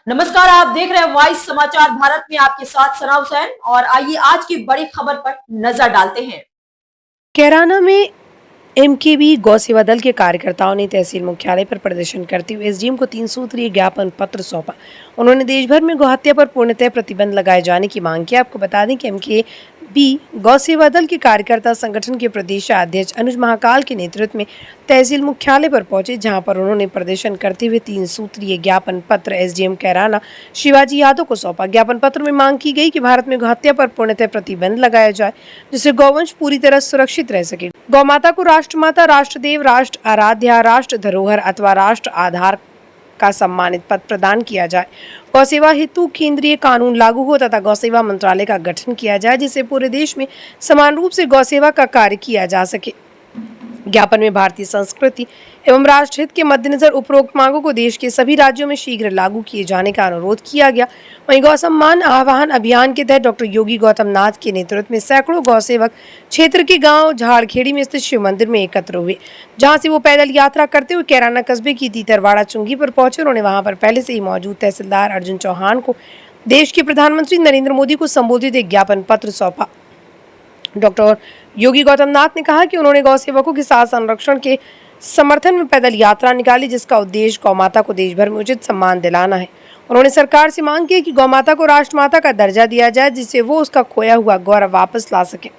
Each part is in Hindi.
नमस्कार, आप देख रहे हैं वॉइस समाचार भारत में। आपके साथ सना हुसैन। और आइए आज की बड़ी खबर पर नजर डालते हैं। कैराना में एमकेबी गौ सेवा दल के कार्यकर्ताओं ने तहसील मुख्यालय पर प्रदर्शन करते हुए एसडीएम को 3 सूत्रीय ज्ञापन पत्र सौंपा। उन्होंने देश भर में गौहत्या पर पूर्णतः प्रतिबंध लगाए जाने की मांग की। आपको बता दें कि एमकेबी गौ सेवा दल के कार्यकर्ता संगठन के प्रदेश अध्यक्ष अनुज महाकाल के नेतृत्व में तहसील मुख्यालय पर पहुंचे, जहां पर उन्होंने प्रदर्शन करते हुए 3 सूत्रीय ज्ञापन पत्र एसडीएम कैराना शिवाजी यादव को सौंपा। ज्ञापन पत्र में मांग की गई कि भारत में गौहत्या पर पूर्णतः प्रतिबंध लगाया जाए, जिससे गौवंश पूरी तरह सुरक्षित रह सके। गौ माता को राष्ट्रमाता, राष्ट्रदेव, राष्ट्र आराध्या, राष्ट्र धरोहर अथवा राष्ट्र आधार का सम्मानित पद प्रदान किया जाए। गौसेवा हेतु केंद्रीय कानून लागू हो तथा गौसेवा मंत्रालय का गठन किया जाए, जिससे पूरे देश में समान रूप से गौसेवा का कार्य किया जा सके। ज्ञापन में भारतीय संस्कृति एवं राष्ट्रहित के मद्देनजर उपरोक्त मांगों को देश के सभी राज्यों में शीघ्र लागू किए जाने का अनुरोध किया गया। वहीं गौ सम्मान आह्वान अभियान के तहत डॉक्टर योगी गौतम नाथ के नेतृत्व में सैकड़ों गौसेवक क्षेत्र के गांव झाड़खेड़ी में स्थित शिव मंदिर में एकत्र हुए, जहां से वो पैदल यात्रा करते हुए कैराना कस्बे की तीतरवाड़ा चुंगी पर पहुंचे। उन्होंने वहां पर पहले से ही मौजूद तहसीलदार अर्जुन चौहान को देश के प्रधानमंत्री नरेंद्र मोदी को संबोधित एक ज्ञापन पत्र सौंपा। डॉक्टर योगी गौतम नाथ ने कहा कि उन्होंने गौ सेवकों के साथ संरक्षण के समर्थन में पैदल यात्रा निकाली, जिसका उद्देश्य गौ माता को देश भर में उचित सम्मान दिलाना है। उन्होंने सरकार से मांग की कि गौ माता को राष्ट्रमाता का दर्जा दिया जाए, जिससे वो उसका खोया हुआ गौरव वापस ला सके।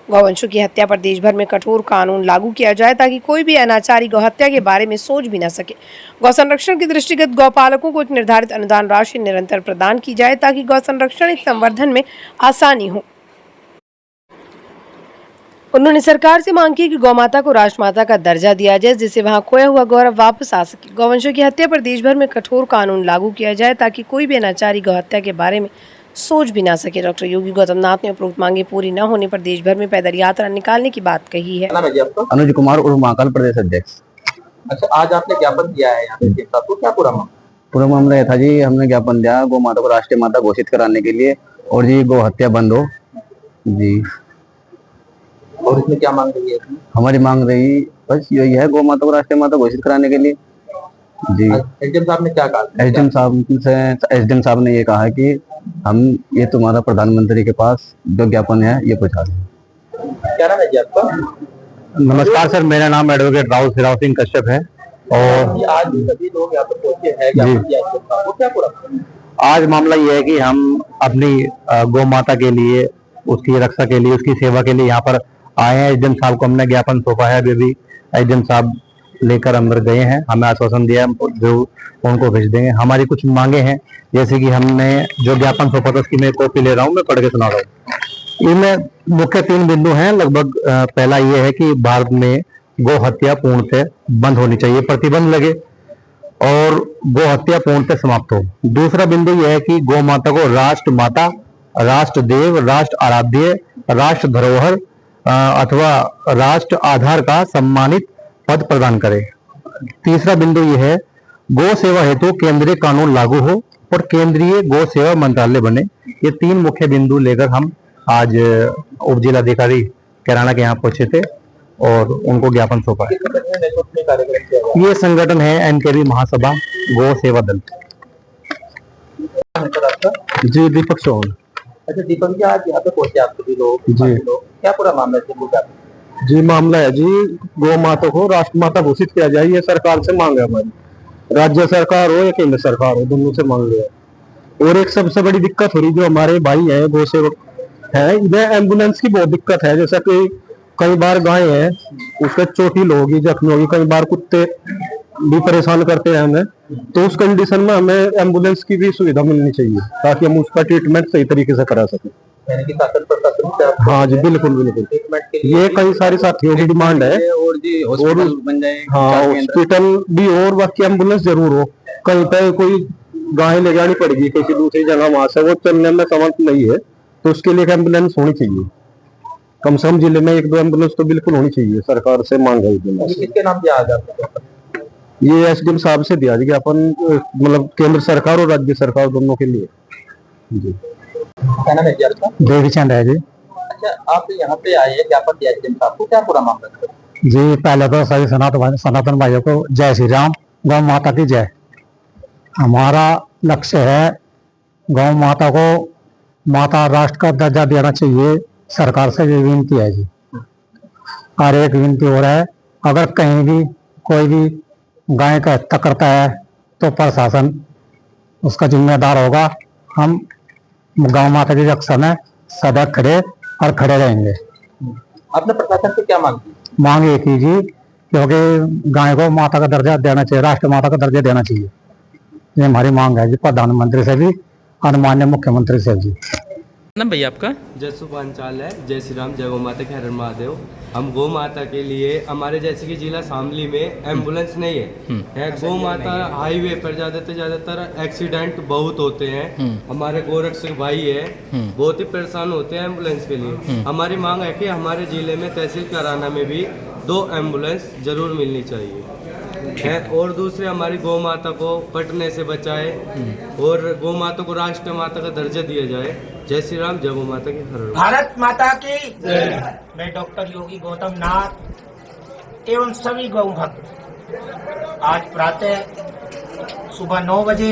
गौवंशों की हत्या पर देश भर में कठोर कानून लागू किया जाए, ताकि कोई भी अनाचारी गौहत्या के बारे में सोच भी न सके। गौ संरक्षण के दृष्टिगत गौपालकों को एक निर्धारित अनुदान राशि निरंतर प्रदान की जाए, ताकि गौ संरक्षण संवर्धन में आसानी हो। उन्होंने सरकार से मांग की कि गौमाता को राष्ट्रमाता का दर्जा दिया जाए, जिससे वहां खोया हुआ गौरव वापस आ सके। गौवंशों की हत्या पर देश भर में कठोर कानून लागू किया जाए, ताकि कोई भी अनाचारी गौहत्या के बारे में सोच भी ना सके। डॉक्टर योगी गौतम नाथ ने उपरोक्त मांगे पूरी न होने पर देश भर में पैदल यात्रा निकालने की बात कही है। अनुज कुमार उर्फ महाकाल प्रदेश अध्यक्ष। अच्छा, आज आपने ज्ञापन दिया है यहाँ पे, तो क्या पूरा मामला यह था जी, हमने ज्ञापन दिया गौ माता को राष्ट्रीय माता घोषित कराने के लिए और जी गौ हत्या बंद हो जी। और इसमें क्या मांग रही है? हमारी मांग रही बस यही है, गौ माता को राष्ट्रीय माता घोषित कराने के लिए जी। एसडीएम साहब ने क्या कहा? एसडीएम साहब ने ये कहा है कि हम ये तुम्हारा प्रधानमंत्री के पास जो ज्ञापन है ये पहुंचा दें। क्या नाम है जी आपका? नमस्कार सर, मेरा नाम एडवोकेट राव सिंह कश्यप है। और आज सभी लोग यहाँ पर पहुंचे हैं, ज्ञापन दिया है, वो क्या पूरा? आज मामला ये है कि हम अपनी गौ माता के लिए, उसकी रक्षा के लिए, उसकी सेवा के लिए यहाँ पर आए हैं। एसडीएम साहब को हमने ज्ञापन सौंपा है। अभी भी एसडीएम साहब लेकर अंदर गए हैं, हमें आश्वासन दिया जो उनको भेज देंगे। हमारी कुछ मांगे हैं, जैसे कि हमने जो ज्ञापन सौंपा था उसकी मैं कॉपी ले रहा हूँ, मैं पढ़ के सुना रहा हूँ। इनमें मुख्य 3 बिंदु हैं लगभग। पहला ये है कि भारत में गौ हत्या पूर्णतः बंद होनी चाहिए, प्रतिबंध लगे और गौ हत्या पूर्णतः समाप्त हो। दूसरा बिंदु यह है कि गौ माता को राष्ट्र माता, राष्ट्र देव, राष्ट्र आराध्य, राष्ट्र धरोहर अथवा राष्ट्र आधार का सम्मानित पद प्रदान करे। तीसरा बिंदु यह है गौ सेवा हेतु केंद्रीय कानून लागू हो और केंद्रीय गौ सेवा मंत्रालय बने। ये 3 मुख्य बिंदु लेकर हम आज उप जिलाधिकारी कैराना के यहाँ पहुंचे थे और उनको ज्ञापन सौंपा है। ये संगठन है एमकेबी महासभा गौ सेवा दल जी। दीपक चौहान। अच्छा दीपक जी, आज यहाँ पे पहुंचे आप सभी लोग जी, क्या पूरा मामला है जी? मामला है जी, गौ माता को राष्ट्रमाता घोषित किया जाए, ये सरकार से मांग है हमारी। राज्य सरकार हो या केंद्र सरकार हो, दोनों से मांग लिया। और एक सबसे बड़ी दिक्कत हो रही, जो हमारे भाई है गौ सेवक है, इन्हें एम्बुलेंस की बहुत दिक्कत है। जैसा कि कई बार गाय है, उसके चोटी होगी, जख्मी होगी, कई बार कुत्ते भी परेशान करते हैं हमें। तो उस कंडीशन में हमें एम्बुलेंस की भी सुविधा मिलनी चाहिए, ताकि हम उसका ट्रीटमेंट सही तरीके से करा सकें। हाँ जी, बिल्कुल बिल्कुल। ये कई सारे साथियों की डिमांड है। और जी हॉस्पिटल बन जाए, हाँ हॉस्पिटल भी और बाकी एम्बुलेंस जरूर हो। कहीं पे कोई गाय ले जानी पड़ेगी किसी दूसरी जगह, वहां से वो चलने में समर्थ नहीं है, तो उसके लिए एम्बुलेंस होनी चाहिए। कम से कम जिले में 1-2 एम्बुलेंस तो बिल्कुल होनी चाहिए, सरकार से मांग है। किसके नाम दिया जाता है? ये एसडीएम साहब से दिया ज्ञापन, मतलब केंद्र सरकार और राज्य सरकार दोनों के लिए जी। क्या नाम है जी आपका? देवीचंद है जी। अच्छा, आप यहाँ पे आए हैं, ज्ञापन दिया एसडीएम साहब को, क्या पूरा मामला है जी? पहले तो सभी सनातन भाइयों को जय श्री राम, गौ माता की जय। हमारा लक्ष्य है गौ माता को माता राष्ट्र का दर्जा देना चाहिए। सरकार से ये विनती है जी। और एक विनती हो रहा है, अगर कहीं भी कोई भी गाय का हत्या करता है तो प्रशासन उसका जिम्मेदार होगा। हम गौ माता की रक्षा में सदा खड़े और खड़े रहेंगे। आपने प्रशासन से क्या मांग की? मांग एक ही जी, क्योंकि गाय को माता का दर्जा देना चाहिए, राष्ट्र माता का दर्जा देना चाहिए। ये हमारी मांग है जी, प्रधानमंत्री से भी और माननीय मुख्यमंत्री से भी। ना भैया आपका जय सुपांचाल है, जय श्री राम, जय गौ माता के हर हर महादेव। हम गौ माता के लिए हमारे जैसे कि जिला शामली में एम्बुलेंस नहीं है गौ माता हाईवे पर ज्यादातर एक्सीडेंट बहुत होते हैं। हमारे गोरक्षक भाई है बहुत ही परेशान होते हैं एम्बुलेंस के लिए। हमारी मांग है कि हमारे जिले में तहसील कराना में भी 2 एम्बुलेंस जरूर मिलनी चाहिए है। और दूसरे हमारी गौ माता को कटने से बचाए और गौ माता को राष्ट्र माता का दर्जा दिया जाए। जय श्री राम, जय गौ माता की हर हर। भारत माता की मैं डॉक्टर योगी गौतम नाथ एवं सभी गौ भक्त आज प्रातः सुबह 9 बजे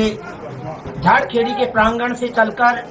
झाड़खेड़ी के प्रांगण से चलकर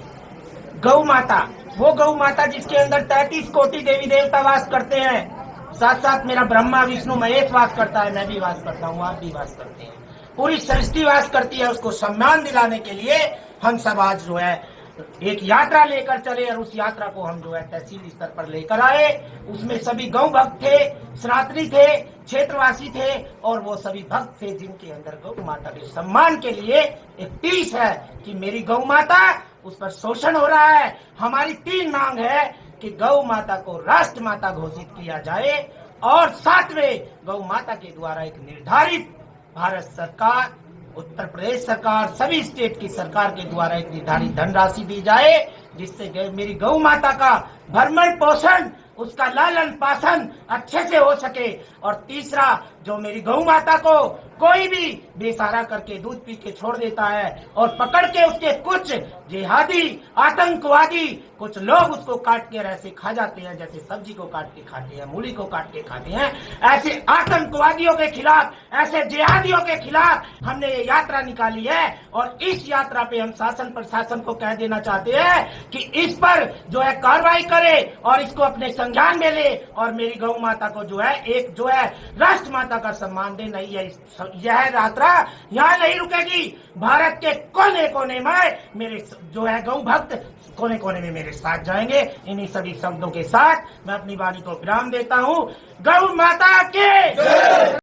गौ माता, वो गौ माता जिसके अंदर 33 कोटि देवी देवता वास करते हैं, साथ साथ मेरा ब्रह्मा विष्णु महेश वास करता है, मैं भी वास करता हूँ, आप भी वास करते हैं, पूरी सृष्टि वास करती है। उसको सम्मान दिलाने के लिए हम सब आज जो है एक यात्रा लेकर चले और उस यात्रा को हम जो है तहसील स्तर पर लेकर आए। उसमें सभी गौ भक्त थे, सनातनी थे, क्षेत्रवासी थे और वो सभी भक्त थे जिनके अंदर गौ माता के सम्मान के लिए एक टीस है कि मेरी गौ माता, उस पर शोषण हो रहा है। हमारी 3 मांग है कि गौ माता को राष्ट्र माता घोषित किया जाए और साथ में गौ माता के द्वारा एक निर्धारित भारत सरकार, उत्तर प्रदेश सरकार, सभी स्टेट की सरकार के द्वारा एक निर्धारित धनराशि दी जाए जिससे मेरी गौ माता का भरण पोषण, उसका लालन पालन अच्छे से हो सके। और तीसरा, जो मेरी गौ माता को कोई भी बेसहारा करके दूध पी के छोड़ देता है और पकड़ के उसके कुछ जिहादी आतंकवादी कुछ लोग उसको काट के ऐसे खा जाते हैं जैसे सब्जी को काट के खाते हैं, मूली को काट के खाते हैं, ऐसे आतंकवादियों के खिलाफ, ऐसे जिहादियों के खिलाफ हमने ये यात्रा निकाली है। और इस यात्रा पे हम शासन प्रशासन को कह देना चाहते हैं कि इस पर जो है कार्रवाई करे और इसको अपने संज्ञान में ले और मेरी गौ माता को जो है एक जो है राष्ट्र माता का सम्मान दे। नहीं है यह यात्रा यहाँ नहीं रुकेगी। भारत के कोने कोने में मेरे जो है गौ भक्त कोने कोने में मेरे साथ जाएंगे। इन्हीं सभी शब्दों के साथ मैं अपनी वाणी को विराम देता हूँ। गौ माता के